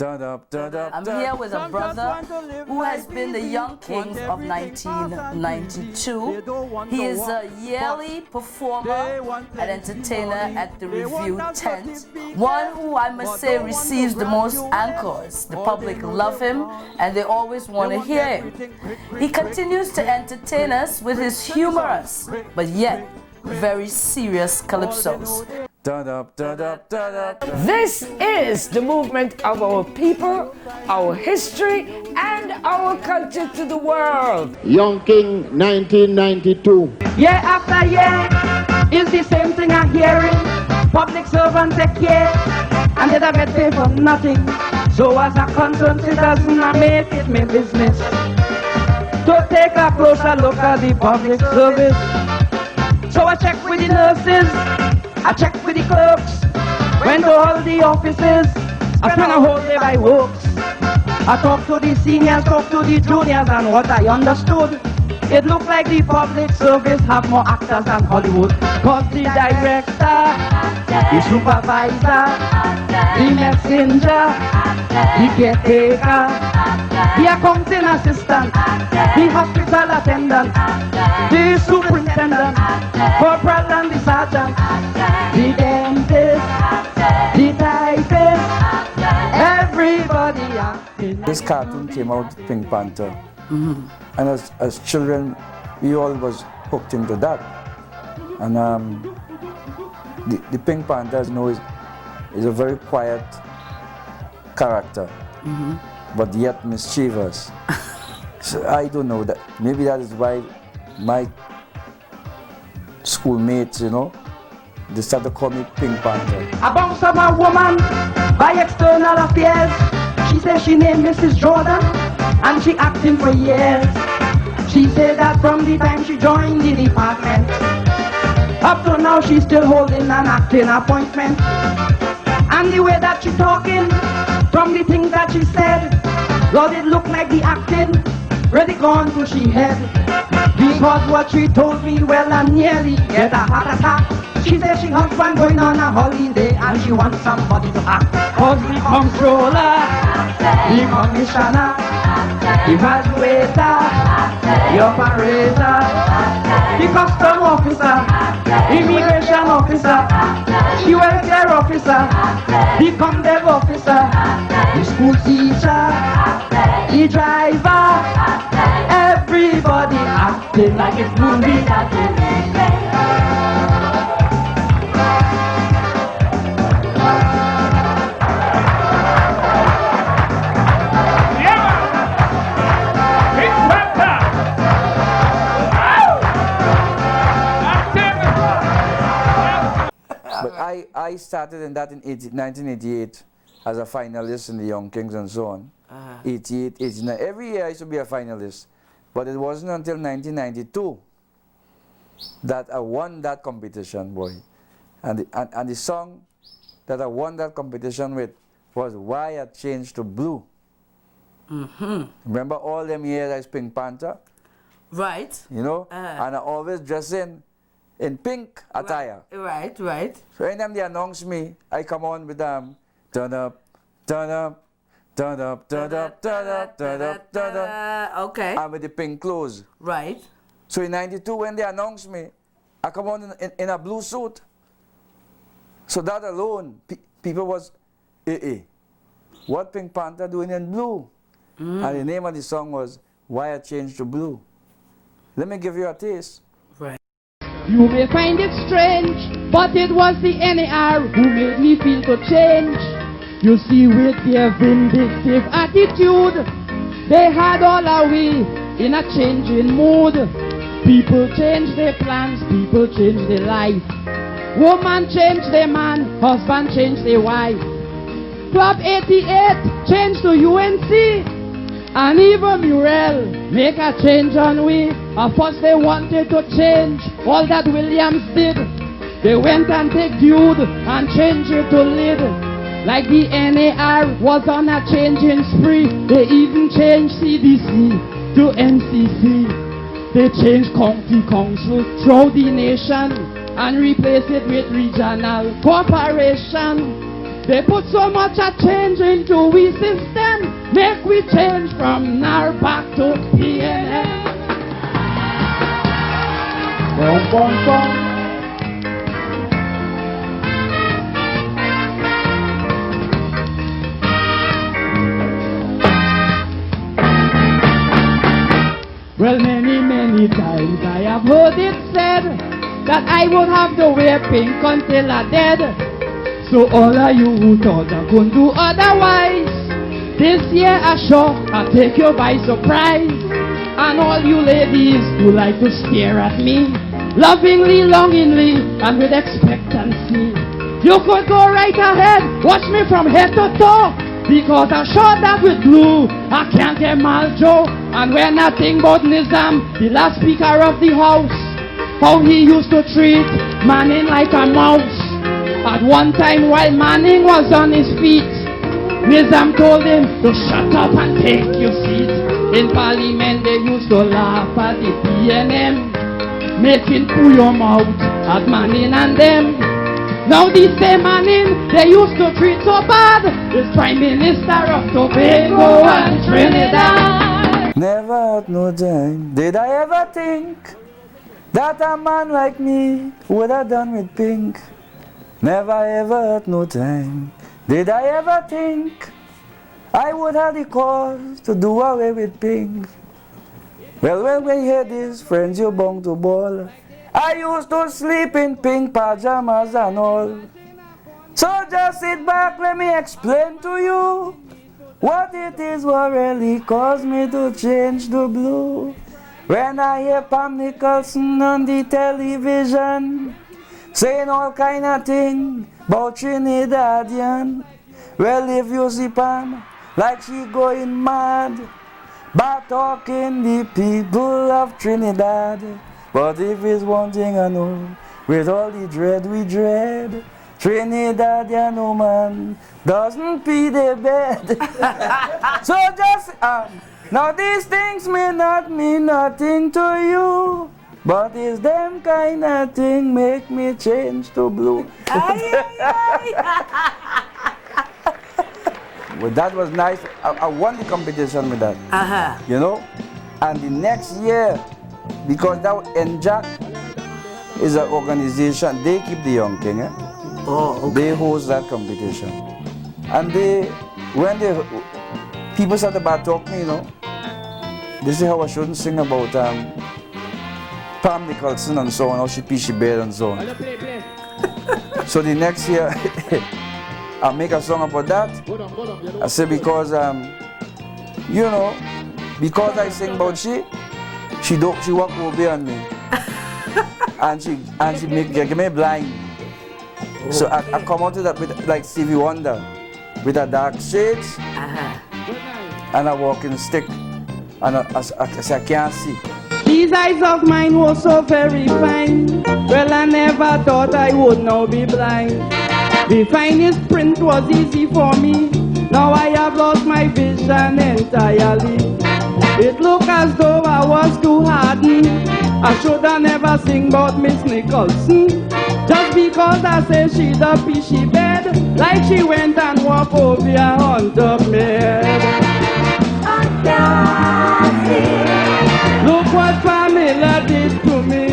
I'm here with a brother who has been the Young Kings of 1992. He is a yearly performer and entertainer at the Review tent. One who I must say receives the most anchors. The public love him and they always want to hear him. He continues to entertain us with his humorous but yet very serious calypsos. This is the movement of our people, our history, and our culture to the world. Young King 1992. Year after year is the same thing I'm hearing. Public servants take care and they don't get paid for nothing. So as a concerned citizen, I make it my business to take a closer look at the public service. So I check with the nurses, I check with the clerks, went to all the offices, I spent a whole day by works. I talked to the seniors, talked to the juniors, and what I understood, it looked like the public service have more actors than Hollywood. Cause the director, the supervisor, the messenger, the caretaker, the accounting assistant, the hospital attendant, the superintendent, corporal and the sergeant, the dentist, the typist, everybody acting. This cartoon came out with Pink Panther. And as children, we all was hooked into that. And the Pink Panther, as you know, is a very quiet character, but yet mischievous. So I don't know, that maybe that is why my schoolmates, you know, they started to call me Pink Panther. I bounced up a woman by external affairs. She said she named Mrs. Jordan and she acting for years. She said that from the time she joined the department up to now she's still holding an acting appointment. And the way that she talking, from the things that she said, Lord, it looked like the acting really gone to she head. Because what she told me, well, I nearly get a heart attack. She said she husband going on a holiday and she wants somebody to act. Cause the comptroller, the commissioner, the evaluator, the operator, the custom officer, the immigration officer, the welfare officer, the comdev officer, the school teacher, the driver, everybody acting like it's movie acting. But I started in that in 1988 as a finalist in the Young Kings and so on. 88, 89. Every year I used to be a finalist. But it wasn't until 1992 that I won that competition, boy. And the song that I won that competition with was Why I Changed to Blue. Remember all them years I was Pink Panther? Right. You know? And I always dress in pink attire. Right. So anytime they announce me, I come on with turn up, turn up, turn up, turn up, turn up, turn up, turn up. Okay. And with the pink clothes. Right. So in 92 when they announced me, I come on in a blue suit. So that alone, people was, what Pink Panther doing in blue? And the name of the song was Why I Changed to Blue. Let me give you a taste. Right. You may find it strange, but it was the NAR who made me feel to change. You see, with their vindictive attitude, they had all away in a changing mood. People change their plans, people change their life. Woman change their man, husband change their wife. Club 88 changed to UNC. And even Murrell make a change on we. At first they wanted to change all that Williams did. They went and take Dude and changed it to Lid. Like the NAR was on a changing spree. They even changed CDC to NCC. They changed county council throughout the nation and replaced it with regional corporation. They put so much a change into we system, make we change from NAR back to PNM. Bum, bum, bum. Well, many times I have heard it said that I would have to wear pink until I dead. So all of you who thought I couldn't do otherwise, this year I sure I'll take you by surprise. And all you ladies who like to stare at me, lovingly, longingly, and with expectancy, you could go right ahead, watch me from head to toe, because I shot that with glue, I can't get Maljo. And we're nothing but Nizam, the last speaker of the house, how he used to treat Manning like a mouse. At one time while Manning was on his feet, Nizam told him to shut up and take your seat. In Parliament they used to laugh at the PNM, making pull your mouth at Manning and them. Now these same Manning they used to treat so bad is Prime Minister of Tobago and Trinidad. Never at no time did I ever think that a man like me would have done with pink. Never ever at no time did I ever think I would have the cause to do away with pink. Well, when we hear this, friends, you're bound to ball. I used to sleep in pink pajamas and all. So just sit back, let me explain to you what it is what really caused me to change the blue. When I hear Pam Nicholson on the television saying all kind of thing about Trinidadian. Well, if you see Pam like she going mad by talking the people of Trinidad. But if it's one thing I know, with all the dread we dread, Trinidadian woman doesn't pee their bed. So just, now these things may not mean nothing to you, but it's them kind of thing make me change to blue. Well, that was nice. I won the competition with that. You know? And the next year, because that NJAC is an organization, they keep the young king. Oh, okay. They host that competition. And when people started about talking, you know, they say how I shouldn't sing about Pam Nicholson and so on, how she pee she bed and so on. So the next year, I make a song about that. I say because, you know, because I sing about she walk over on me. and she make me blind. So I come out of that with like Stevie Wonder, with a dark shades and a walking stick, and I can't see. These eyes of mine were so very fine. Well, I never thought I would now be blind. The finest print was easy for me. Now I have lost my vision entirely. It looked as though I was too hardened. I should have never sing about Miss Nicholson, just because I say she's a fishy bed, like she went and walked over a hunter bed. Look what Pamela did to me.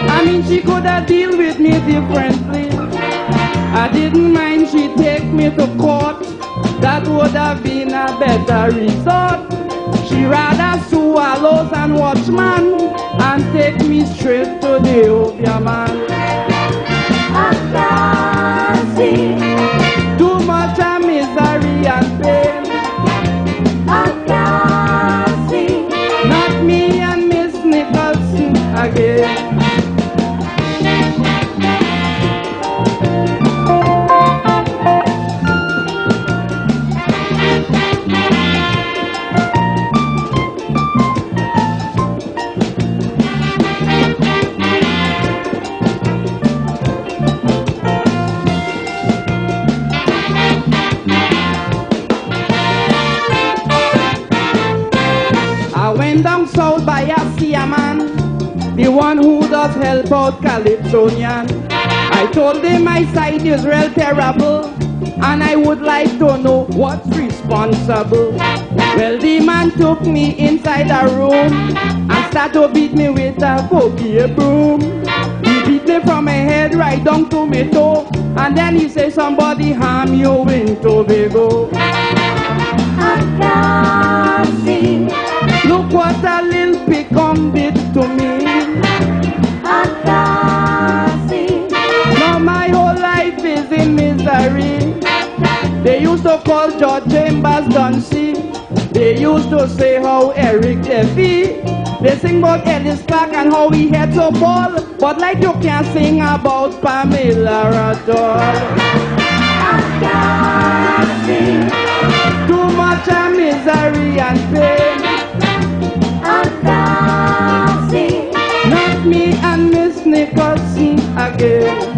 I mean, she could have dealt with me differently. I didn't mind she'd take me to court. That would have been a better resort. She rather swallows and watchman and take me straight to the Obia man. Too much of misery and pain. Not me and Miss Nicholson again. Down south by a man, the one who does help out Calypsonian. I I told him my sight is real terrible, and I would like to know what's responsible. Well, the man took me inside a room and started to beat me with a pokey broom. He beat me from my head right down to my toe, and then he said, somebody harm you in Tobago. I can't see. Look what a little pecan did to me. I can't see. Now my whole life is in misery. They used to call George Chambers Duncy. They used to say how Eric Levy. They sing about Ellis Clark and how he had so ball. But like you can't sing about Pamela at all. I can't see. Too much of misery and pain. I can't see. Not me and Miss Nicholson again.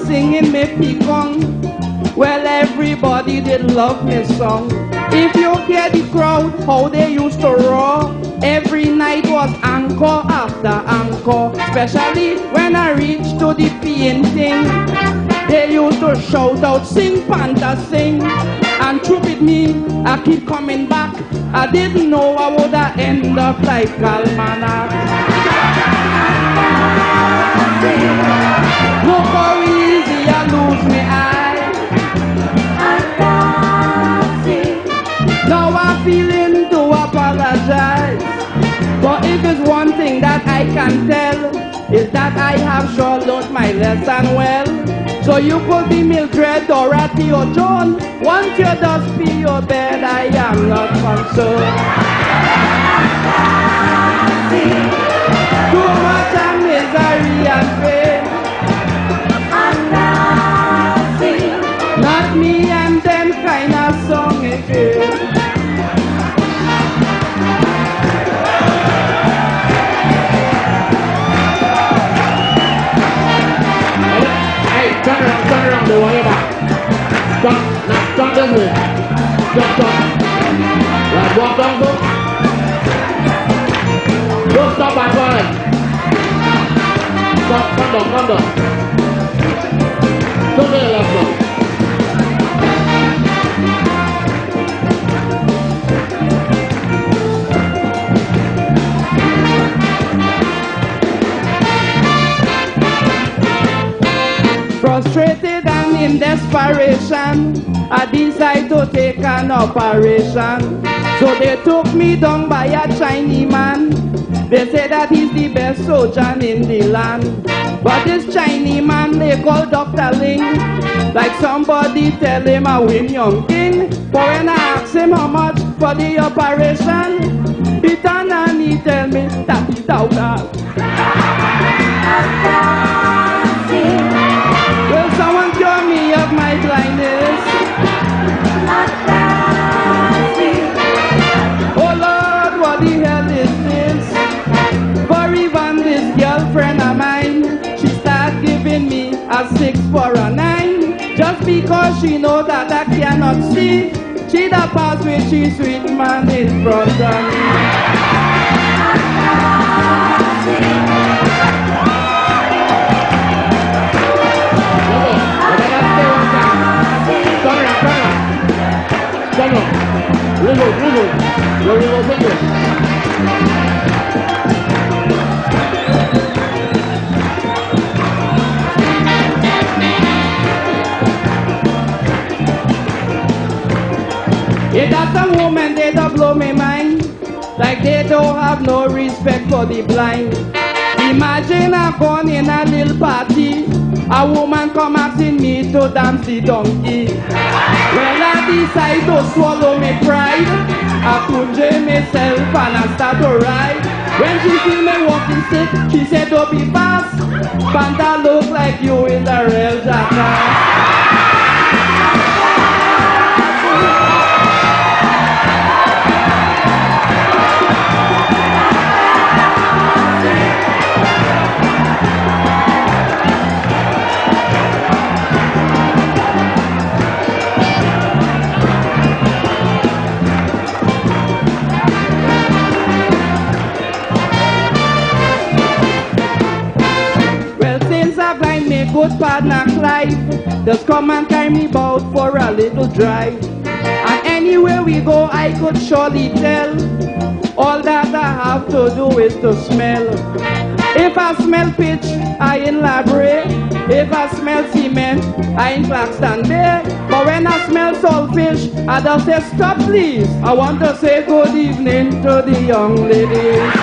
Singing me pecan, well everybody did love me song. If you hear the crowd, how they used to roar, every night was encore after encore. Especially when I reached to the painting, they used to shout out, sing Panther sing. And true with me, I keep coming back. I didn't know I would end up like Calypso Monarch. Look how easy I lose my eye. I can't see. Now I'm feeling to apologize. But if there's one thing that I can tell, is that I have sure learned my lesson well. So you could be Mildred, Dorothy or John. Once you just pee your bed, I am not concerned. Too much of misery and pain. Not me and them kind of song again. Hey, turn around, they want you back. Turn this way. Jump. Right, walk down, go. Don't stop by forward. Stop, come down. Go to the left one. Frustrated and in desperation, I decided to take an operation. So they took me down by a Chinese man. They say that he's the best surgeon in the land. But this Chinese man they call Dr. Ling. Like somebody tell him I win young king. But when I ask him how much for the operation, he turned and he tell me $30,000. Will someone cure me of my blindness? Oh Lord, what the hell is this? For even this girlfriend of mine, she start giving me a 6 for a 9. Just because she know that I cannot see, she da pass with she sweet man in front of me. Yeah, that's a woman, they don't blow my mind. Like they don't have no respect for the blind. Imagine I'm gone in a little party, a woman come asking me to dance the donkey. Well, I decide to swallow my pride. I conjure myself and I start to ride. When she see me walking stick, she said, don't be fast. Panther look like you in the real jackass. good partner Clive just come and carry me about for a little drive. And anywhere we go, I could surely tell. All that I have to do is to smell. If I smell pitch, I in Labray. If I smell cement, I in Claxton Bay. But when I smell saltfish, I just say, stop please. I want to say good evening to the young ladies.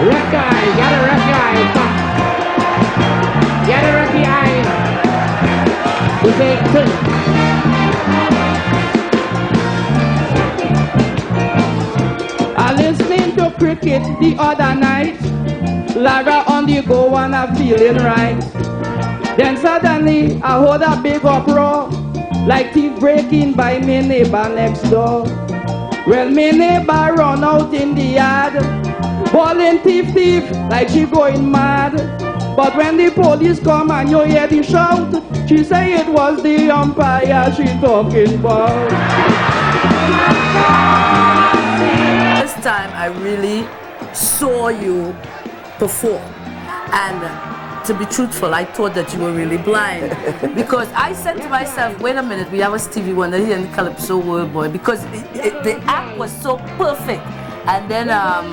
Red guy, get a red guy. Get a red guy. You say, I listening to cricket the other night. Lara on the go and I'm feeling right. Then suddenly I heard a big uproar, like thief breaking by my neighbor next door. Well, my neighbor run out in the yard, bawling thief thief like she going mad. But when the police come and you hear the shout, she say it was the umpire she talking about. This time I really saw you perform, and to be truthful, I thought that you were really blind, because I said to myself, wait a minute, we have a Stevie Wonder here in the Calypso World Boy, because the act was so perfect, and then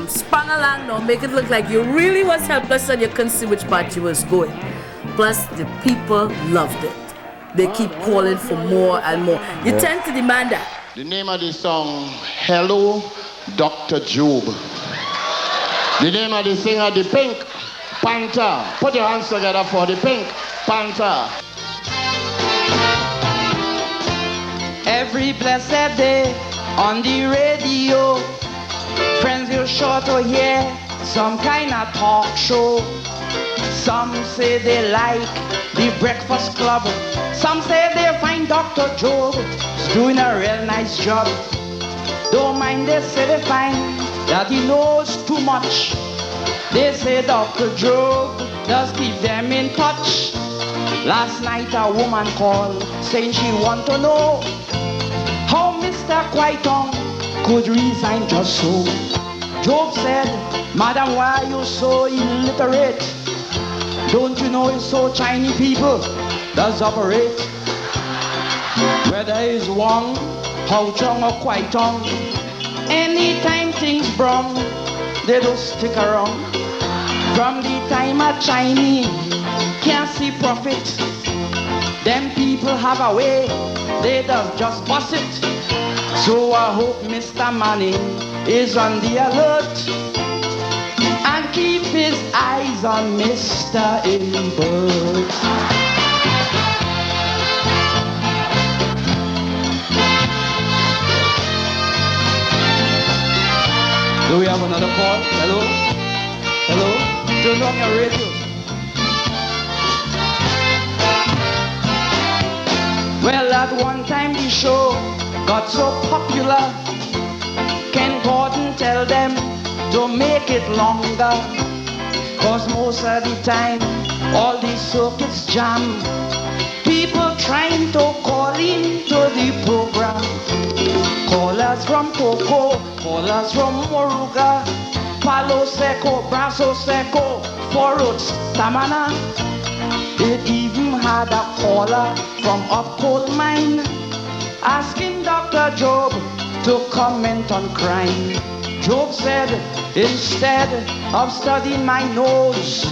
spun along now, make it look like you really was helpless and you couldn't see which part you was going. Plus the people loved it. They keep calling for more and more. You tend to demand that. The name of the song, Hello, Dr. Job. The name of the singer, the Pink Panther. Put your hands together for the Pink Panther. Every blessed day on the radio, friends you're sure to hear some kind of talk show. Some say they like the Breakfast Club. Some say they find Dr. Job doing a real nice job. Don't mind, they say they find that he knows too much. They say Dr. Job does keep them in touch. Last night a woman called saying she want to know how Mr. Quaiton could resign just so. Job said, Madam, why are you so illiterate? Don't you know it's so Chinese people does operate? Whether it's Wang, Hao Chong or Quaiton, anytime things wrong, they don't stick around. From the time a Chinese can't see profit, them people have a way, they just bust it. So I hope Mr. Manning is on the alert and keep his eyes on Mr. Imbert. Do we have another call? Hello? Hello? Turn on your radio. Well, at one time the show got so popular, Ken Gordon tell them to make it longer, cause most of the time all these circuits jam. People trying to call into the program. Callers from Coco, callers from Moruga, Palo Seco, Brasso Seco, Forot, Tamana. It even had a caller from up coal mine asking Dr. Job to comment on crime. Job said, instead of studying my nose,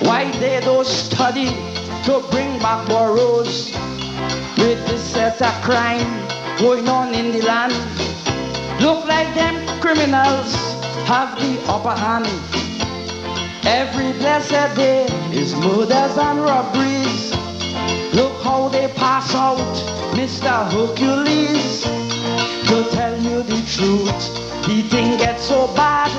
why they don't study to bring back borrows? With this set of crime going on in the land, look like them criminals have the upper hand. Every blessed day is murders and robberies. Look how they pass out Mr. Hercules. To tell you the truth, the thing gets so bad,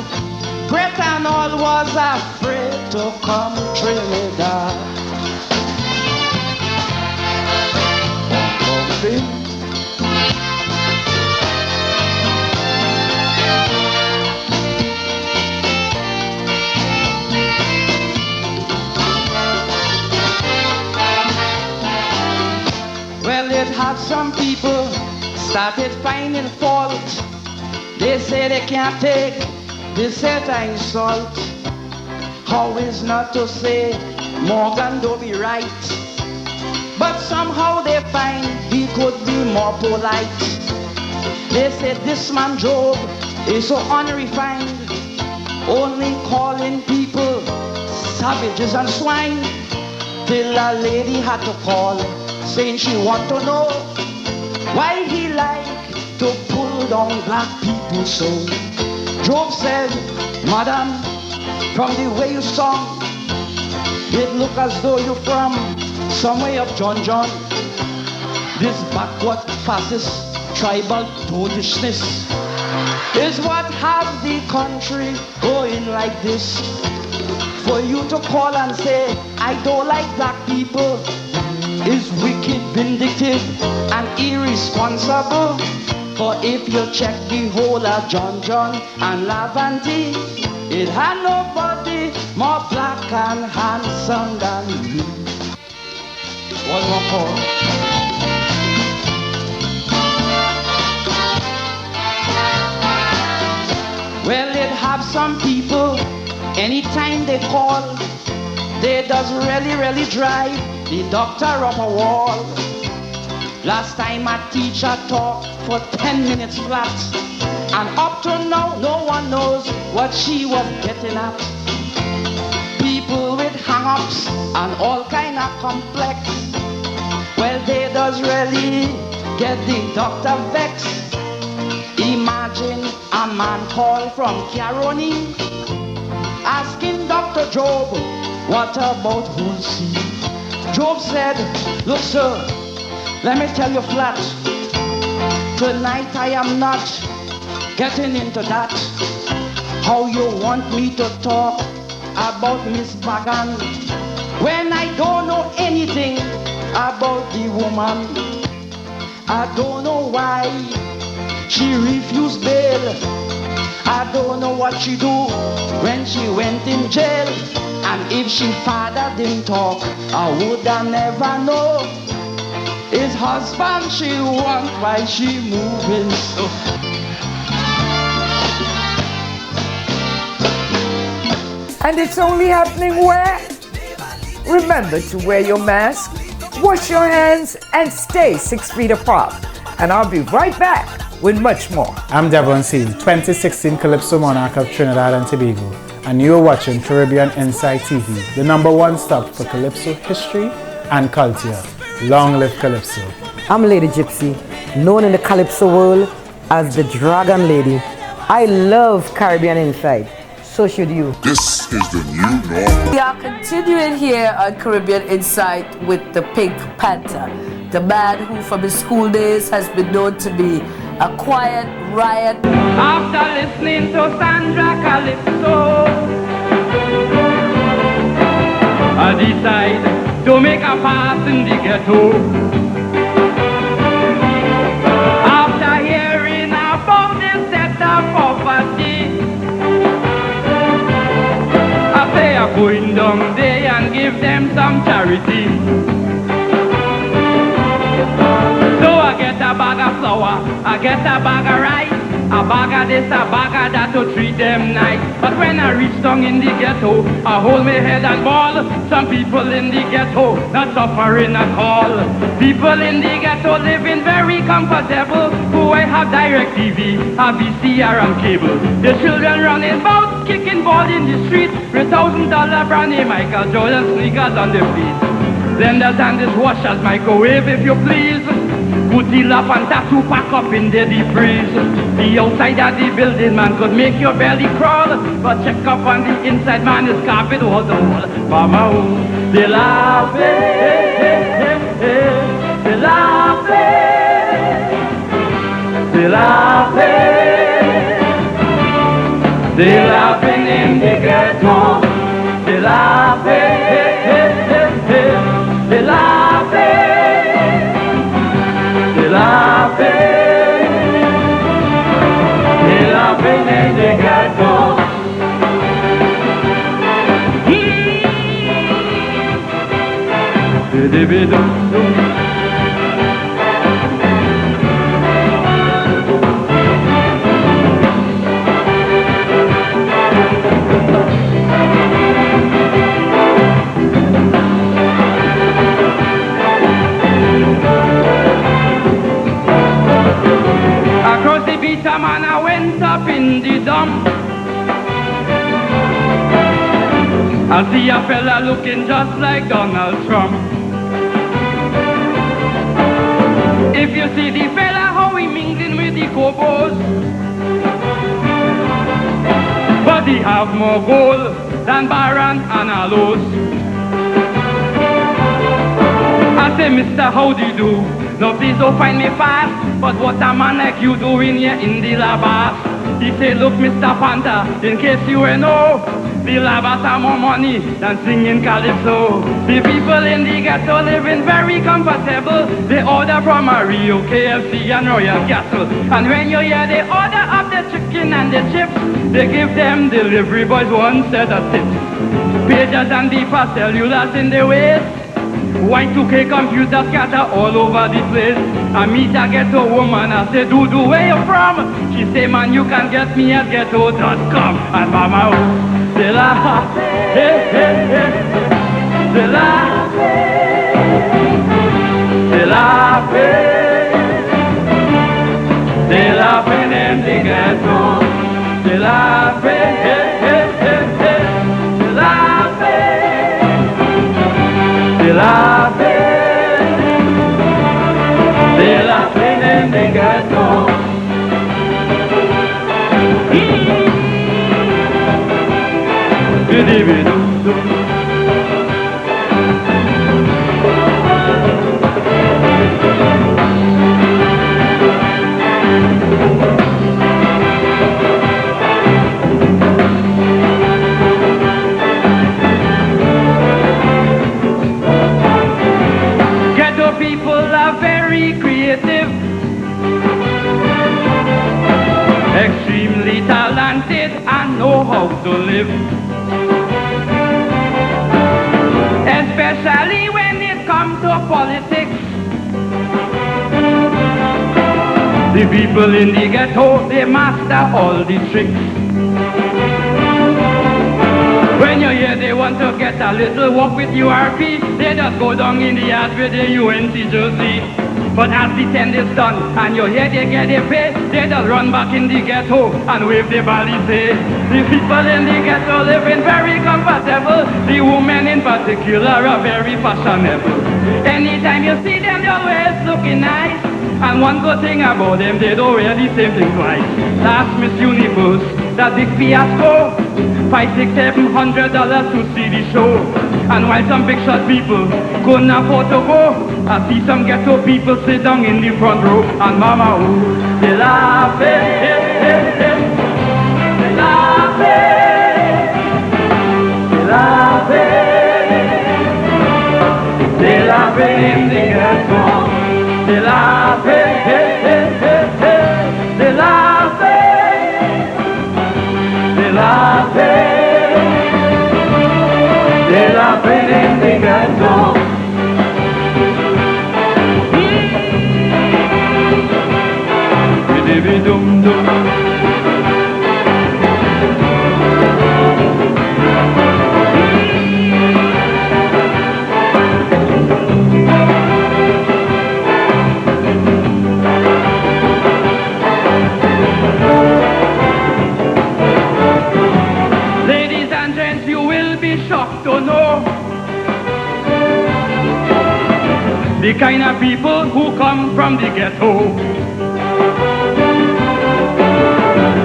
Britain all was afraid to come Trinidad. some people started finding fault. They say they can't take this certain insult. How is not to say Morgan don't be right, but somehow they find he could be more polite. They said this man Job is so unrefined, only calling people savages and swine, till a lady had to call, saying she want to know why he like to pull down black people so. Job said, Madam, from the way you sung, it look as though you're from somewhere up John. This backward fascist tribal toadishness is what have the country going like this. For you to call and say, I don't like black people, is wicked, vindictive, and irresponsible. For if you check the whole of John and Lavanti, it had nobody more black and handsome than you. One more call. Well, it have some people, anytime they call, they does really drive the doctor up a wall. Last time a teacher talked for 10 minutes flat, and up to now, no one knows what she was getting at. People with hang-ups and all kind of complex, well, they does really get the doctor vexed. Imagine a man called from Caroni, asking Dr. Job, what about Hulsey? Job said, look sir, let me tell you flat, tonight I am not getting into that. How you want me to talk about Miss Bagan when I don't know anything about the woman? I don't know why she refused bail. I don't know what she do when she went in jail. And if she father didn't talk, I woulda never know. His husband she want, why she moving so. And it's only happening where? Remember to wear your mask, wash your hands, and stay 6 feet apart. And I'll be right back with much more. I'm Devon Seal, 2016 Calypso Monarch of Trinidad and Tobago, and you're watching Caribbean Insight TV, the #1 stop for Calypso history and culture. Long live Calypso. I'm Lady Gypsy, known in the Calypso world as the Dragon Lady. I love Caribbean Insight. So should you. This is the new normal. We are continuing here on Caribbean Insight with the Pink Panther, the man who from his school days has been known to be a quiet riot. After listening to Sandra Calypso, I decide to make a pass in the ghetto. After hearing about this set of poverty, I say I'm going down there and give them some charity. So I get a bag of flour, I get a bag of rice, a bag of this, a bag of that to treat them nice. But when I reach down in the ghetto, I hold my head and bawl. Some people in the ghetto not suffering at all. People in the ghetto living very comfortable, who I have direct TV, a VCR and cable. The children running about, kicking ball in the street, with $1,000 brandy, Michael Jordan sneakers on the feet. Blenders and dishwashers, microwave if you please. Booty lap and tattoo pack up in the deep freeze. The outside of the building, man, could make your belly crawl, but check up on the inside, man, is carpet wall to wall. Mama, oh, they laugh, they laugh, they laugh, they laughing in the ghetto. They laugh, they laugh, they laughing in the ghetto. I see a fella looking just like Donald Trump. If you see the fella how he mingling with the cobos, but he have more gold than Baron and Alos. I say, Mr. How do you do? No, please don't find me fast, but what a man like you doing here in the labas? He said, look, Mr. Panther, in case you know, the labas have more money than singing Calypso. The people in the ghetto living very comfortable. They order from a Rio, KFC and Royal Castle. And when you hear they order up the chicken and the chips, they give them delivery boys one set of tips. Pages and deeper cellulars in the waist. Y2K computers scatter all over the place. I meet a ghetto woman, I say, Dudu, where you from? She say, man, you can get me at ghetto.com. And mama, de la, hey, hey, hey. De la, de la, de la pena en the ghetto. De la, hey, hey, hey, hey. De la, de la pena en the ghetto. Ghetto people are very creative, extremely talented and know how to live. Especially when it comes to politics. The people in the ghetto, they master all the tricks. When you hear they want to get a little walk with URP, they just go down in the yard with the UNC jersey. But as the 10 is done and you hear they get a pay, they just run back in the ghetto and wave the say. The people in the ghetto living very comfortable. The women in particular are very fashionable. Anytime you see them, they're always looking nice. And one good thing about them, they don't wear the same thing twice. Last Miss Universe, that big fiasco, $500, $600, $700 to see the show. And while some big shot people couldn't afford to go, I see some ghetto people sit down in the front row. And mama, oh, they laugh, hey, hey, hey, hey. They laugh, hey. They laugh, hey. They laugh in the ghetto. They laugh, hey, hey, hey, hey, hey. They laugh, hey. They laugh, hey. They laugh in the ghetto. Dum-dum. Ladies and gents, you will be shocked to know the kind of people who come from the ghetto.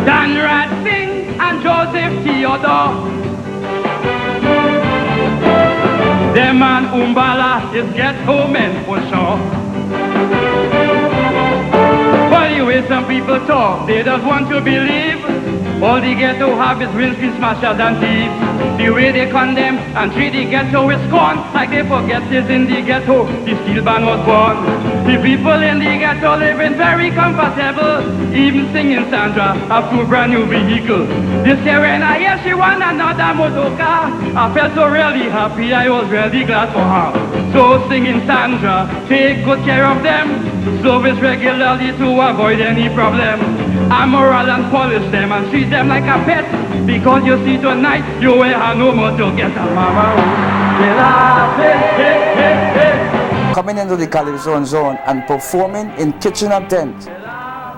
Dan Radfing and Joseph Theodore. Them and Umbala is ghetto men for sure. But the way some people talk, they just want to believe all the ghetto have is windscreen smashers and thieves. The way they condemn and treat the ghetto with scorn, like they forget this in the ghetto, the steel band was born. The people in the ghetto living very comfortable, even singing Sandra up to a brand new vehicle. This year when I hear she won another motor car, I felt so really happy, I was really glad for her. So singing Sandra, take good care of them, service regularly to avoid any problem. Amoral and polish them and treat them like a pet, because you see tonight you will have no more to get a mama. Coming into the Calypso zone and performing in Kitchener tent.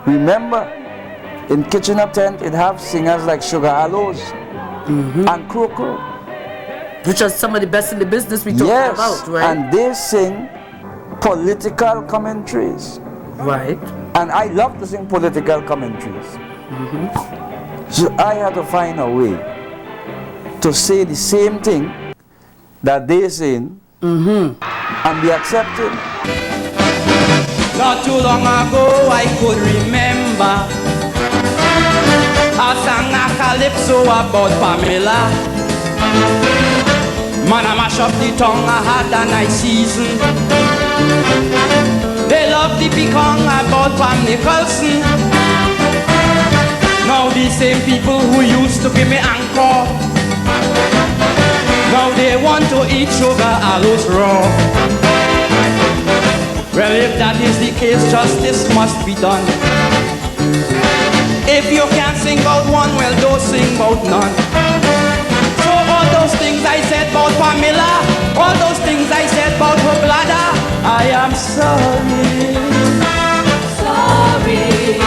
Remember, in Kitchener tent it have singers like Sugar Aloes and Crow Crow. Which are some of the best in the business we talked about, right? And they sing political commentaries. Right. And I love to sing political commentaries. So I had to find a way to say the same thing that they sing and be accepted. Not too long ago I could remember I sang a calypso about Pamela. Man, I mash up the tongue, I had a nice season. They love the pecan about Pam Nicholson. Now the same people who used to give me anchor, now they want to eat sugar aloes raw. Well, if that is the case, justice must be done. If you can't sing about one, well, don't sing about none. So all those things I said about Pamela, all those things I said about her bladder, I am sorry. Sorry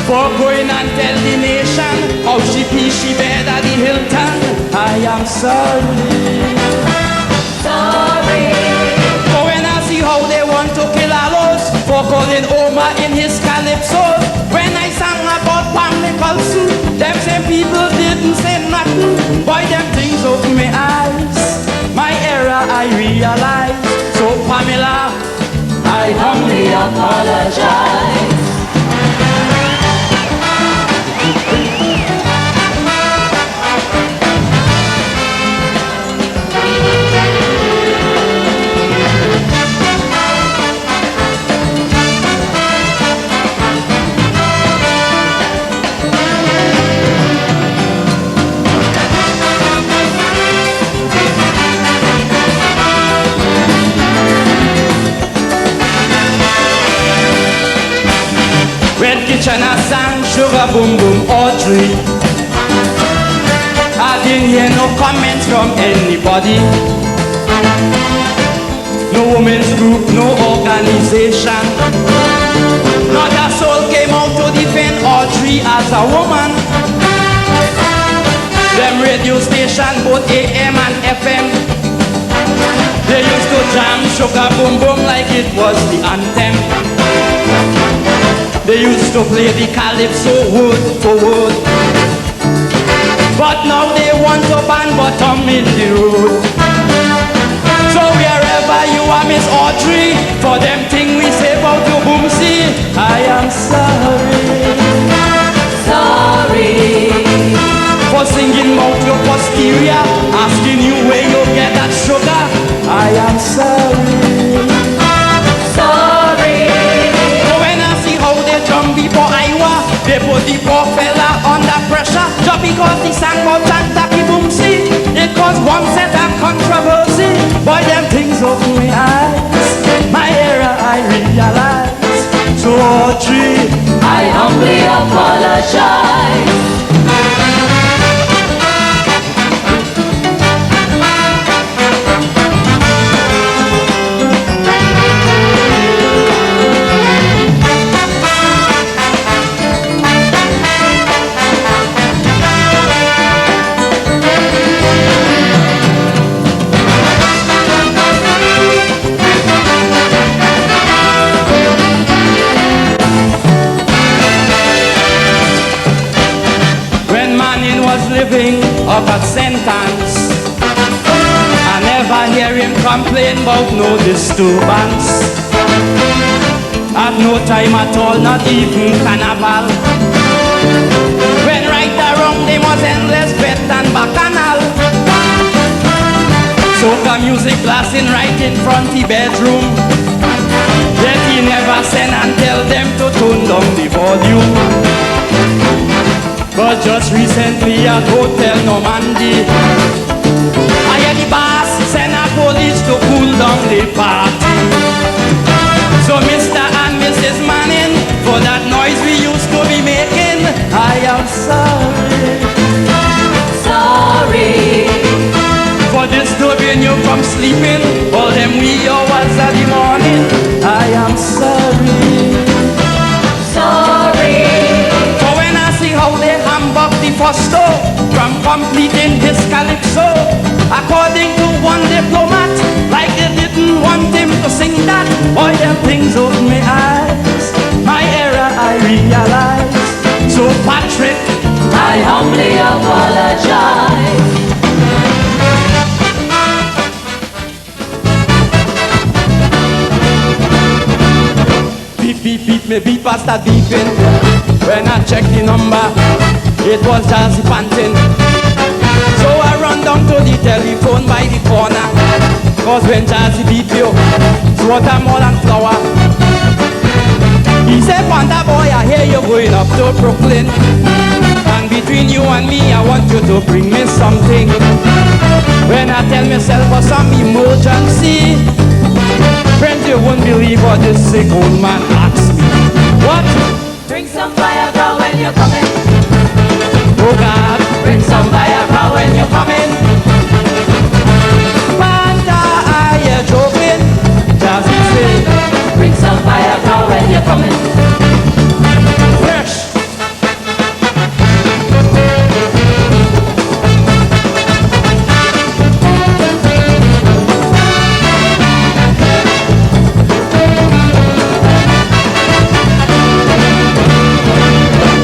for going and tell the nation how she pee she bed at the Hilton. I am sorry. Sorry for when I see how they want to kill Aloes for calling Omar in his calypso. When I sang about Pam Nicholson, them same people didn't say nothing. Boy, them things open my eyes. My error I realize. So Pamela, I humbly apologize. Kitchener sang Sugar Boom Boom Audrey. I didn't hear no comments from anybody. No women's group, no organization. Not a soul came out to defend Audrey as a woman. Them radio station, both AM and FM, they used to jam Sugar Boom Boom like it was the anthem. They used to play the calypso word for word, but now they want to ban bottom in the road. So wherever you are, Miss Audrey, for them thing we say about your boomsy, I am sorry. Sorry for singing about your posterior, asking you where you get that sugar. I am sorry. Sorry for when I see how they drum before Iowa, they put the poor fella under pressure just because he sang about Chantaki Boomsy. It caused one set of controversy. Boy, them things open my eyes. My error I realize. So Audrey, I humbly apologize. Living up at St. Anne's, I never hear him complain about no disturbance. At no time at all, not even carnival. When right or wrong, they was endless bet and bacchanal. Soca music blasting right in front the bedroom, yet he never send and tell them to tune down the volume. But just recently at Hotel Normandy, I hear the boss send a police to cool down the party. So Mr. and Mrs. Manning, for that noise we used to be making, I am sorry. Sorry for disturbing you from sleeping all them wee hours of the morning. I am sorry. Sorry how they humbug the Costo from completing his calypso. According to one diplomat, like they didn't want him to sing that. Boy, them things open my eyes. My error I realize. So Patrick, I humbly apologize. Beep, me beep past that beeping. When I checked the number, it was Jazzy panting. So I run down to the telephone by the corner. Cause when Jazzy beep you, it's watermelon flower. He said, Panther boy, I hear you going up to Brooklyn. And between you and me, I want you to bring me something. When I tell myself for some emergency, friends, you won't believe what this sick old man asked me. What? Bring some Viagra when you're coming. Oh God. Bring some Viagra when you're coming. Panther, are you joking? Jazzy say, bring some Viagra when you're coming. Fresh.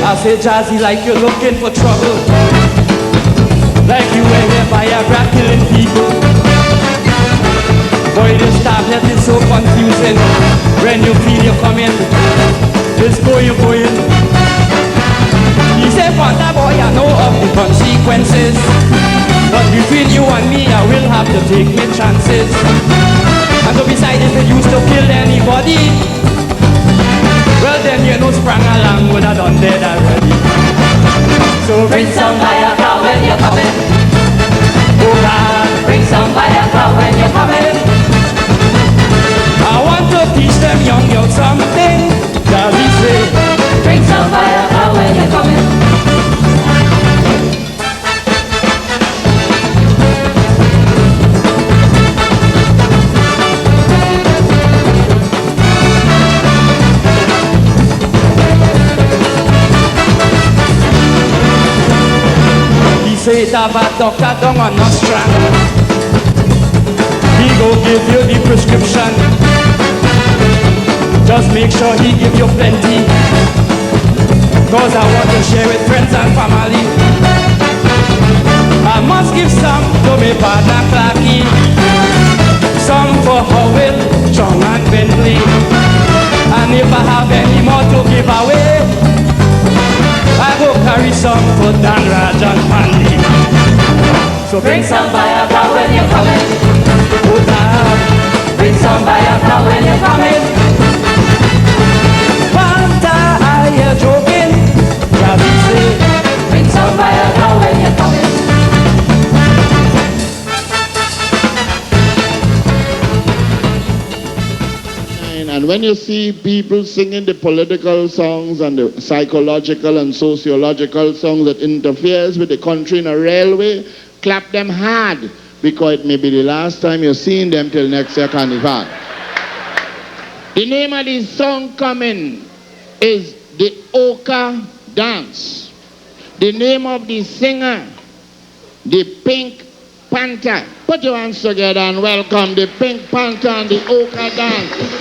I say, Jazzy, like you're looking for trouble. Like you were here Viagra killing people. Boy, this tablet is so confusing. When you feel you're coming, just go, you're going. He said, Panther boy, I know of the consequences. But between you and me, I will have to take my chances. And so besides, if you used to kill anybody, well then you know sprang along would have done dead already. So bring some Viagra when you're coming. Oh God. Bring some Viagra when you're coming. I want to teach them young girls something. Jazzy say, bring some Viagra when you're coming. Say it have a doctor down on Nostrand. He go give you the prescription. Just make sure he give you plenty. Cause I want to share with friends and family. I must give some to my partner Clarky. Some for Howell, John and Bentley. And if I have any more to give away, I go carry some for Dan Raj and Pandy. So bring some Viagra when you're coming. Oh God. Bring some Viagra when you're coming. Panther, are you joking? Jazzy say, bring some Viagra when you're coming. And when you see people singing the political songs and the psychological and sociological songs that interferes with the country in a real way, clap them hard, because it may be the last time you're seeing them till next year carnival. The name of this song coming is the Oka Dance. The name of the singer, the Pink Panther. Put your hands together and welcome the Pink Panther and the Oka Dance.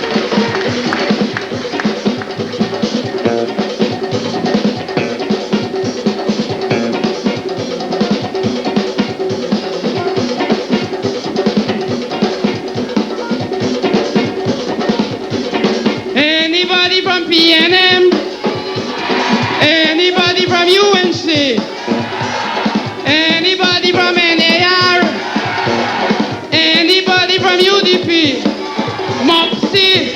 Anybody from PNM? Anybody from UNC? Anybody from NAR? Anybody from UDP? MOPSI?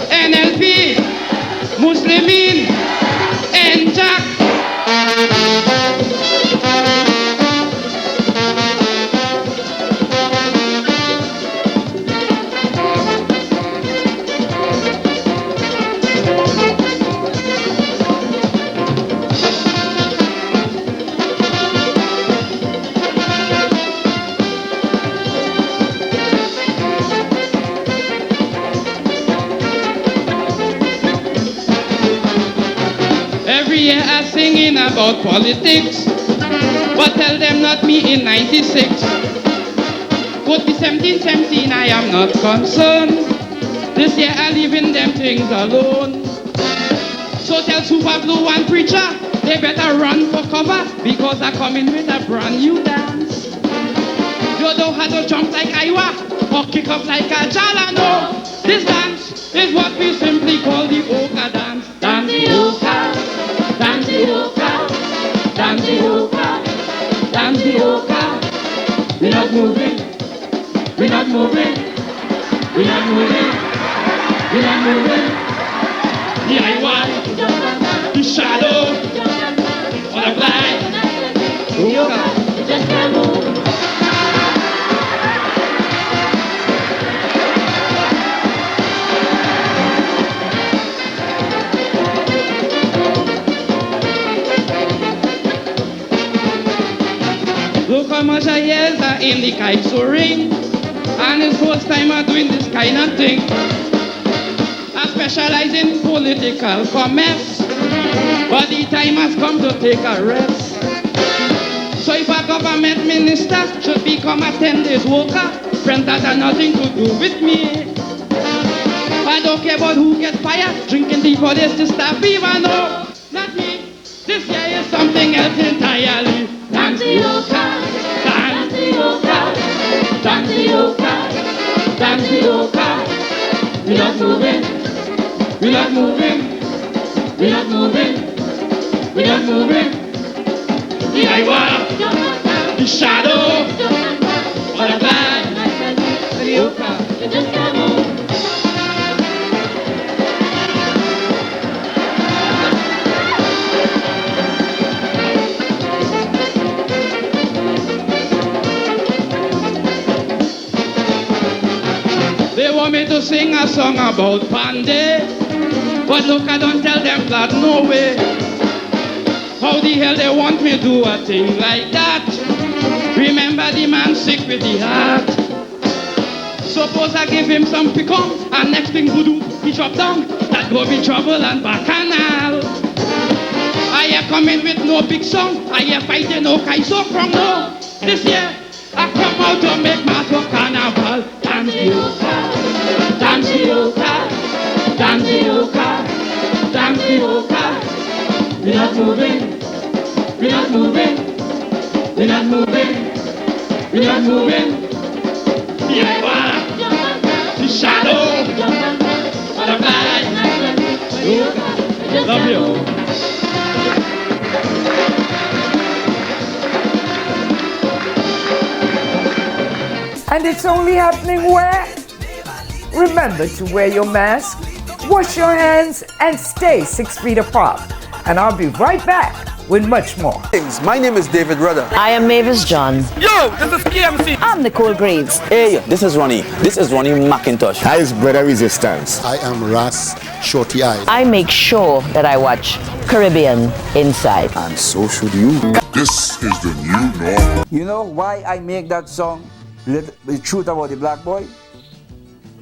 NLP? Muslimin? NJAC? Every year I singing about politics. But tell them not me in 96. Could be 17, I am not concerned. This year I leave in them things alone. So tell Super Blue and Preacher, they better run for cover, because I come in with a brand new dance. You don't have to jump like Iowa or kick up like a Jala, no. This dance is what we simply call the Oka dance. Dance the Oka, dance the Oka, dance the Oka, dance the Oka. We're not moving, we're not moving, we're not moving, we're not moving. The Iowa, the shadow, butterfly, Oka. You just can't move. Look how much I years are in the Calypso ring, and it's first time I'm doing this kind of thing. I specialize in political commerce, but the time has come to take a rest. So if a government minister should become a 10 days worker, friends, that have nothing to do with me. I don't care about who gets fired, drinking the bodies to stop fever, no, not me. This year is something else entirely. Dance the Oka, dance the Oka, dance the Oka, dance the Oka. We're not moving, we're not moving, we're not moving, we're not moving. The Iowa, the shadow, butterfly, the Oka. You just can't move. They want me to sing a song about Pande, but look, I don't tell them flat, no way. How the hell they want me to do a thing like that? Remember the man sick with the heart. Suppose I give him some pecan, and next thing voodoo, he drop down. That go be trouble and bacchanal. I hear coming with no big song, I hear fighting no kai so from no. This year, I come out to make my carnival. Dance the Oka, dance the Oka, dance the Oka, dance the Oka. We're not moving, we're not moving, we're not moving, we're not moving. The Iowa, the shadow, butterfly, the Oka. Love you. And it's only happening where? Remember to wear your mask, wash your hands, and stay 6 feet apart. And I'll be right back with much more. My name is David Rudder. I am Mavis John. Yo, this is KMC. I'm Nicole Graves. Hey, this is Ronnie. This is Ronnie McIntosh. I is Brother Resistance. I am Ras Shorty Eye. I make sure that I watch Caribbean Inside. And so should you. This is the new normal. You know why I make that song, The Truth About the Black Boy?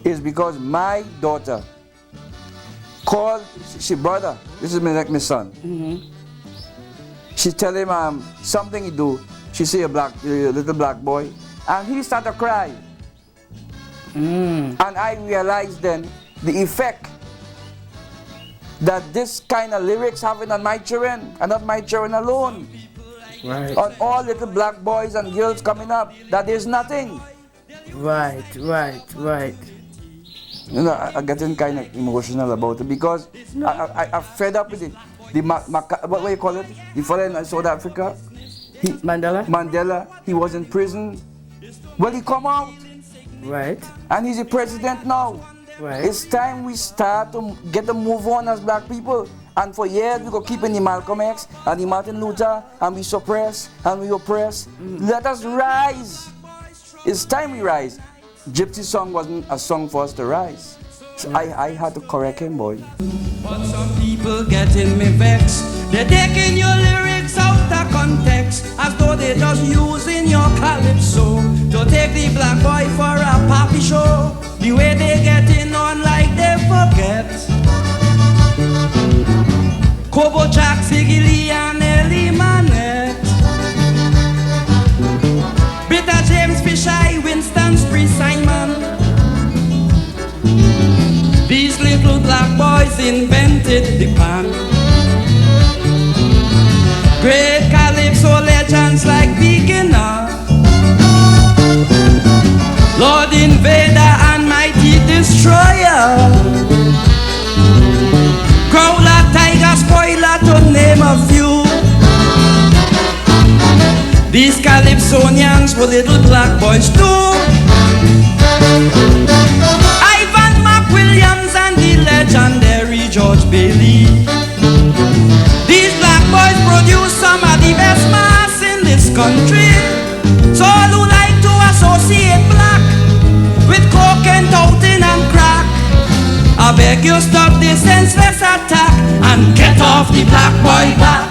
Is because my daughter called, she brother, this is my son. She tell him something he do. She see a little black boy, and he start to cry. And I realized then the effect that this kind of lyrics having on my children, and not my children alone. Right. On all little black boys and girls coming up, that there's nothing. Right. You know, I'm getting kind of emotional about it because I'm fed up with it. What do you call it? The fellow in South Africa, Mandela, he was in prison. Well, he come out. Right. And he's the president now. Right. It's time we start to get a move on as black people. And for years we go keeping the Malcolm X and the Martin Luther, and we suppress and we oppress. Let us rise. It's time we rise. Gypsy song wasn't a song for us to rise. So I had to correct him, boy. But some people getting me vexed. They're taking your lyrics out of context, as though they're just using your calypso to take the black boy for a party show. The way they getting on like they forget Kobo Jack, Sigili and Ellie Manette. boys invented the pan. Great Calypso legends like Beginner, Lord Invader and Mighty Destroyer, Growler, Tiger, Spoiler, to name a few. These Calypsonians were little black boys too. Ivan McWilliams and the legendary George Bailey. These black boys produce some of the best mass in this country. So all who like to associate black with coke and toting and crack, I beg you stop this senseless attack and get off the black boy back.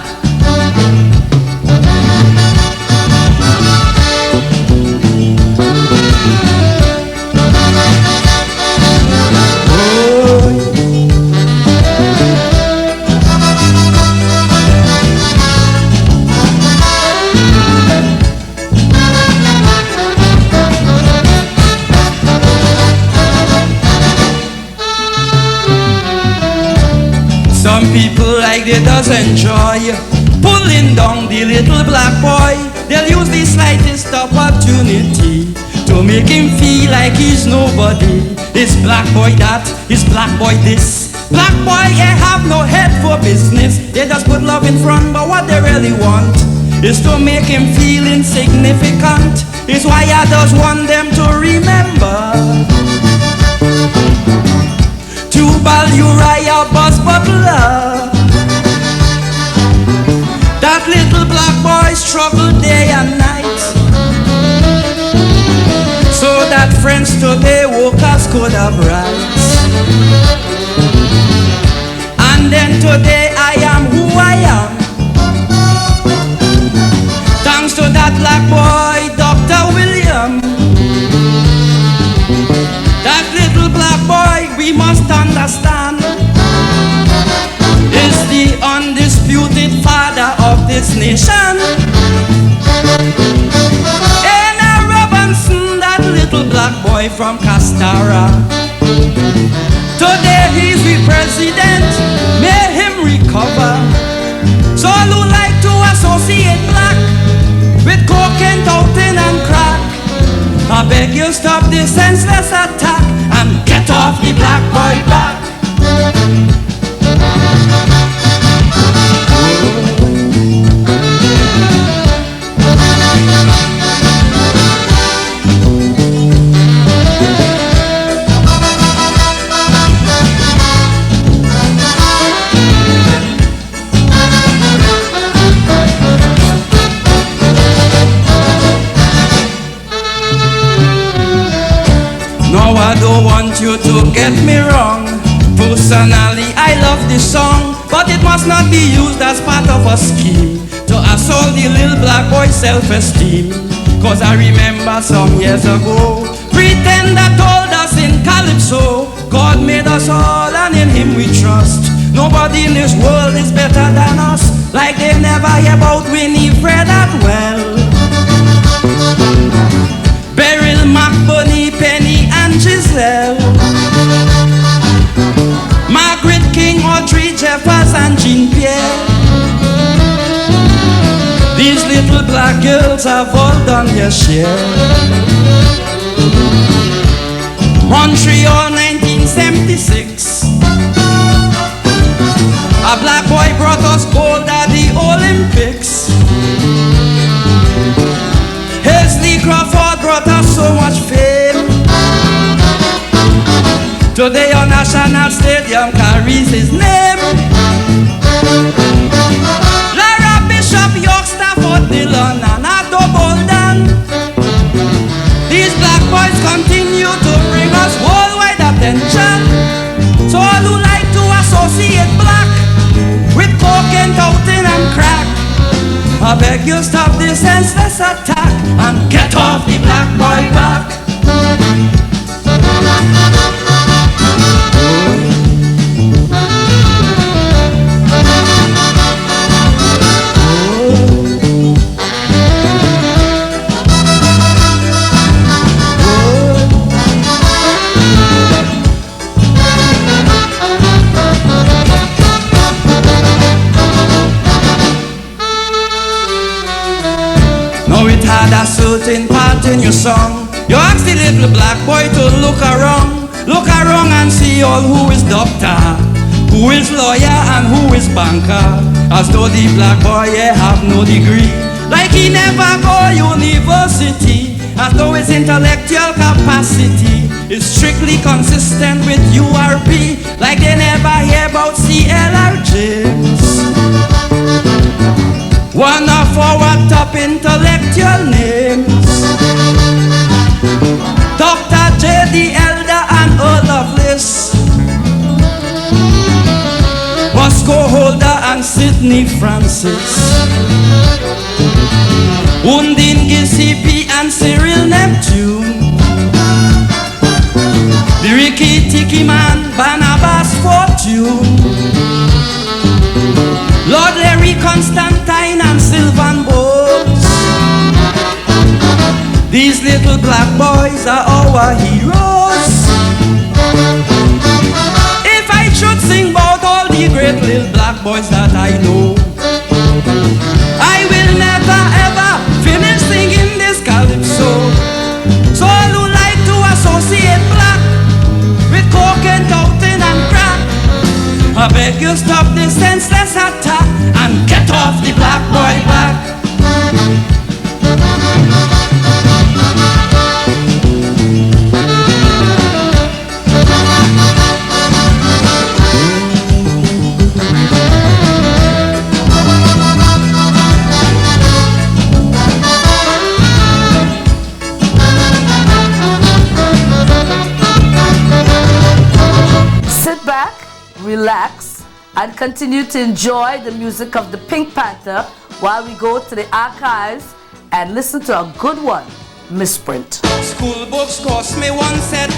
Some people like they does enjoy pulling down the little black boy. They'll use the slightest opportunity to make him feel like he's nobody. This black boy that, this black boy this. Black boy have no head for business. They just put love in front, but what they really want is to make him feel insignificant. It's why I just want them to remember Tubal, Uriah, Buzz, Butler. That little black boy struggled day and night, so that friends today workers could have rights. And then today I am who I am, thanks to that black boy, Dr. William. That little black boy, we must understand, is the undisputed father of this nation. Anna Robinson, that little black boy from Castara, today he's the president, may him recover. So all who like to associate black with cocaine, toting and crack, I beg you stop this senseless attack and get off the black boy back. No, I don't want you to get me wrong. Personally, I love this song, but it must not be used as part of a scheme to assault the little black boy's self-esteem. Cause I remember some years ago, Pretender told us in Calypso, God made us all and in him we trust. Nobody in this world is better than us, like they never hear about Winnie, Fred, that well. Beryl, McBurney, Penny and Giselle, Margaret King, Audrey Jeffers and Jean Pierre. These little black girls have all done their share. Montreal 1976, a black boy brought us gold at the Olympics. Hazley Crawford brought us so much fame. Today our national stadium carries his name. Lara Bishop, York, Stafford, Dillon and Ado Bolden. These black boys continue to bring us worldwide attention. So all who like to associate black with cocaine, toting and crack, I beg you stop this senseless attack and get off the black boy back. had a certain part in your song. You asked the little black boy to look around and see all who is doctor, who is lawyer and who is banker. As though the black boy have no degree, like he never go university. As though his intellectual capacity is strictly consistent with URP, like they never hear about cial or James. One of our top intellectual names, Dr. J. the Elder and Earl of Liss, Bosco Holder and Sidney Francis, Undine Giuseppe and Cyril Neptune, the Ricky Tiki Man, Barnabas Fortune, Lord Larry Constantine and Sylvan Bowes. These little black boys are our heroes. If I should sing about all the great little black boys that I know, I will never ever finish singing this calypso. So all who like to associate black with coke and toting and crack, I beg you stop this senseless attack and get off the black boy back. Sit back, relax, and continue to enjoy the music of the Pink Panther while we go to the archives and listen to a good one, Misprint. School books cost me $1 set,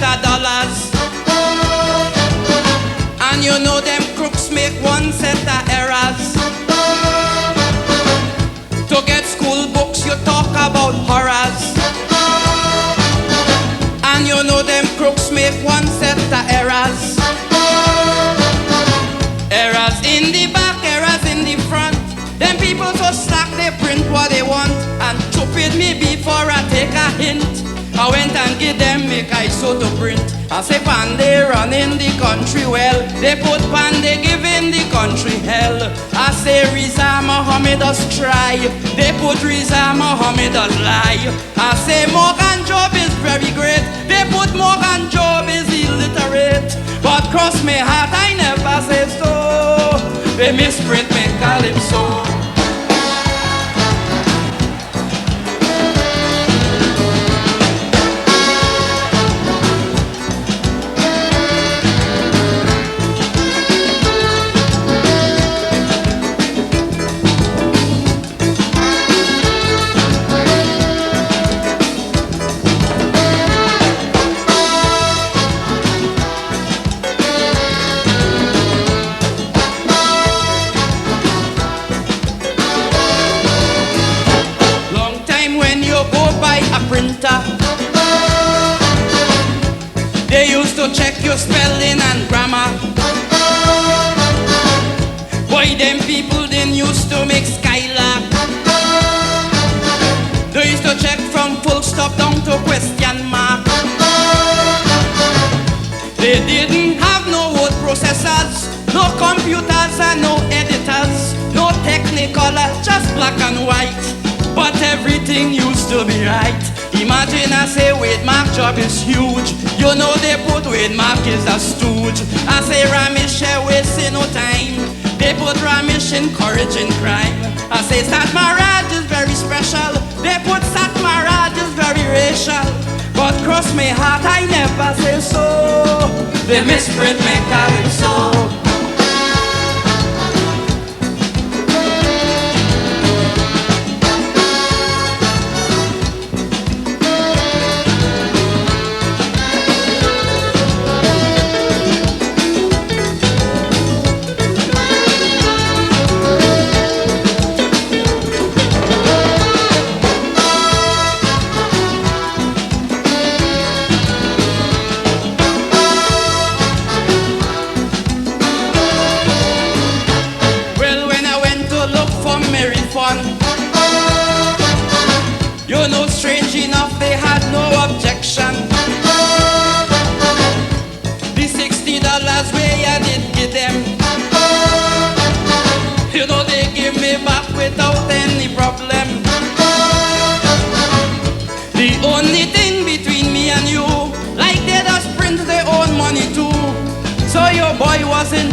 and you know them crooks make $1 set of errors. To get school books you talk about horrors, and you know them crooks make $1 set of errors. Errors in the back, errors in the front. Them people so slack they print what they want, and stupid me before I take a hint. I went and give them make I so to print. I say pan they run in the country well, they put pan they give in the country hell. I say Riza Mohammed does try, they put Riza Mohammed does lie. I say Morgan Job is very great, they put Morgan Job is illiterate. But cross my heart I never say so, they misprint me calypso. They used to check your spelling and grammar. Boy, them people didn't used to make Skylab. They used to check from full stop down to question mark. They didn't have no word processors, no computers and no editors, no technicolor, just black and white. But everything used to be right. Imagine I say Wade Mark job is huge. You know they put Wade Mark is a stooge. I say Ramesh wasting no time. They put Ramesh encouraging crime. I say Sat Maharaj is very special. They put Sat Maharaj is very racial. But cross my heart I never say so. They misprint me calypso.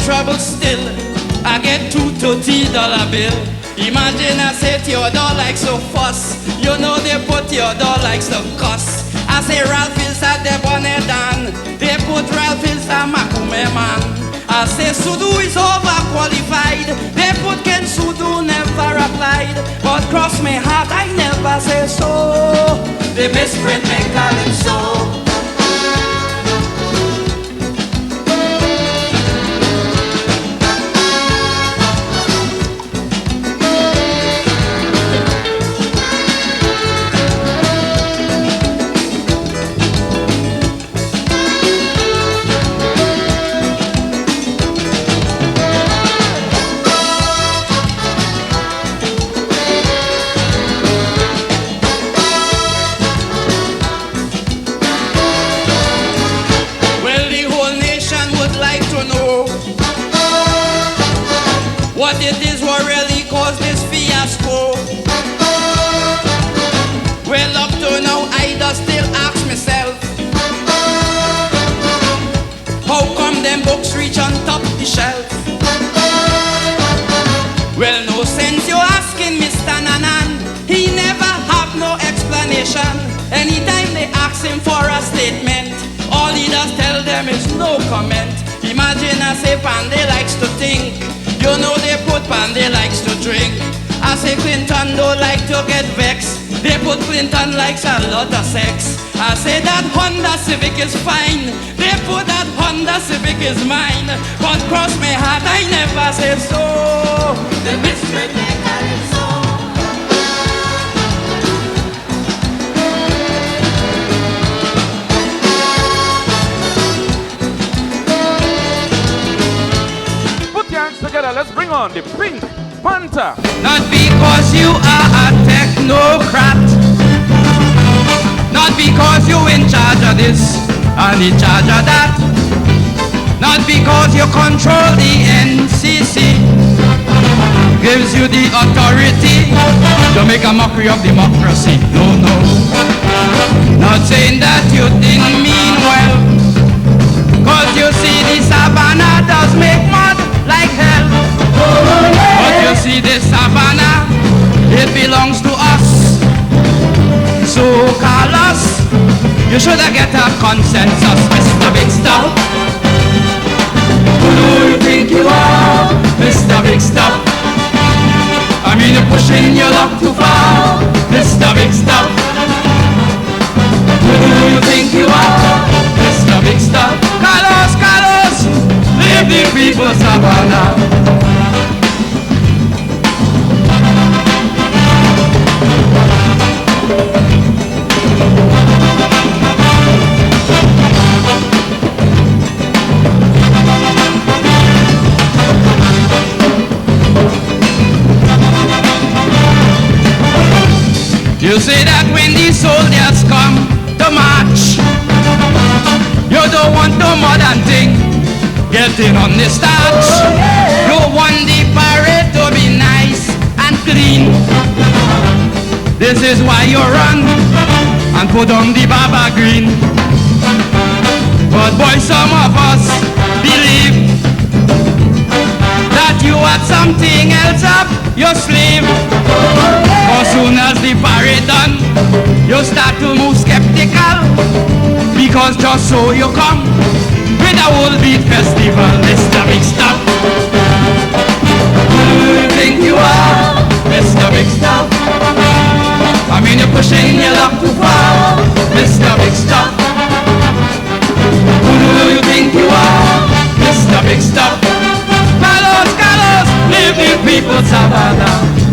trouble still. I get $230 bill. Imagine I say Theodore likes to fuss. You know they put Theodore likes to cuss. I say Ralph Hills at the bonnet dan. They put Ralph Hills at Makume man. I say Sudu is overqualified. They put Ken Sudu never applied. But cross my heart I never say so. They misprint me Calypso. What it is what really caused this fiasco. Well, up to now I just still ask myself, how come them books reach on top the shelf? Well, no sense you asking Mr. Nanan. He never have no explanation. Anytime they ask him for a statement, all he does tell them is no comment. Imagine I say Pandy likes to think. You know they put Pandy likes to drink. I say Clinton don't like to get vexed. They put Clinton likes a lot of sex. I say that Honda Civic is fine. They put that Honda Civic is mine. But cross my heart I never say so. The mystery maker is so. Together, let's bring on the Pink Panther. Not because you are a technocrat, not because you in charge of this and in charge of that, not because you control the NCC, gives you the authority to make a mockery of democracy. No, no. Not saying that you didn't mean well, cause you see the savannah does make mud like hell. But you see this savannah, it belongs to us. So call us, you should have get a consensus, Mr. Big Stuff. Who do you think you are, Mr. Big Stuff? I mean you're pushing your luck too far, Mr. Big Stuff. Who do you think you are, Mr. Big Stuff? Carlos, leave the people savannah. You say that when the soldiers come to march, you don't want no modern thing getting on the starch. You want the parade to be nice and clean. This is why you run and put on the Baba green. But boy, some of us believe that you had something else up your sleeve. As soon as the parade done, you start to move skeptical, because just so you come with a whole beat festival, Mr. Big Stuff. Who do you think you are, Mr. Big Stuff? I mean you're pushing your luck too far, Mr. Big Stuff. Who do you think you are, Mr. Big Stuff? Carlos, leave the people savannah.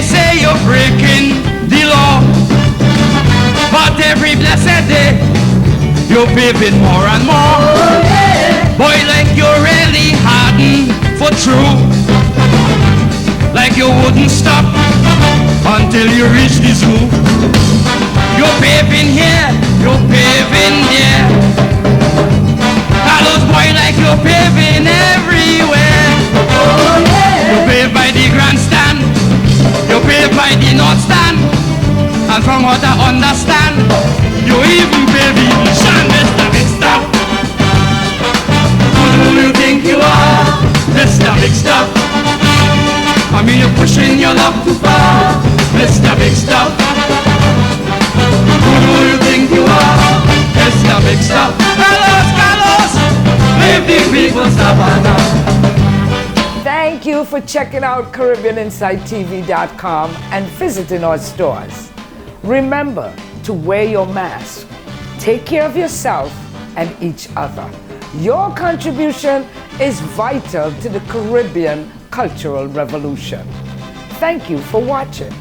Say you're breaking the law, but every blessed day you're paving more and more. Boy, like you're really hardened for true, like you wouldn't stop until you reach the zoo. You're paving here you're paving there. Carlos boy like you're paving everywhere. Oh yeah. You pave by the grandstand, you pave by the north stand, and from what I understand, you even pave Sean, Mr. Big Stuff. Who do you think you are, Mr. Big Stuff? I mean you're pushing your luck too far, Mr. Big Stuff. Who do you think you are, Mr. Big Stuff? Carlos, Carlos, leave the people Savannah. Thank you for checking out CaribbeanInsideTV.com and visiting our stores. Remember to wear your mask, take care of yourself and each other. Your contribution is vital to the Caribbean cultural revolution. Thank you for watching.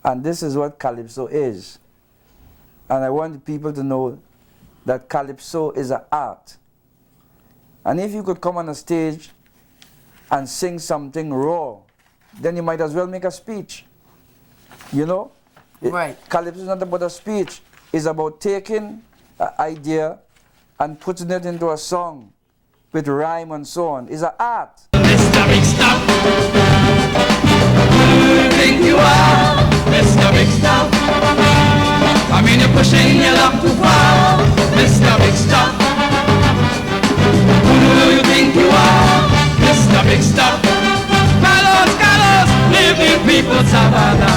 And this is what Calypso is. And I want people to know that Calypso is an art. And if you could come on a stage and sing something raw, then you might as well make a speech. You know? Right. Calypso is not about a speech. It's about taking an idea and putting it into a song with rhyme and so on. It's an art. Mr. Big Stuff. Who do you think you are, Mr. Big Stuff? I mean you're pushing your luck too far, Mr. Big Stuff. Who do you think you are, Mr. Big Stuff? Carlos, Carlos, leave the people Savannah.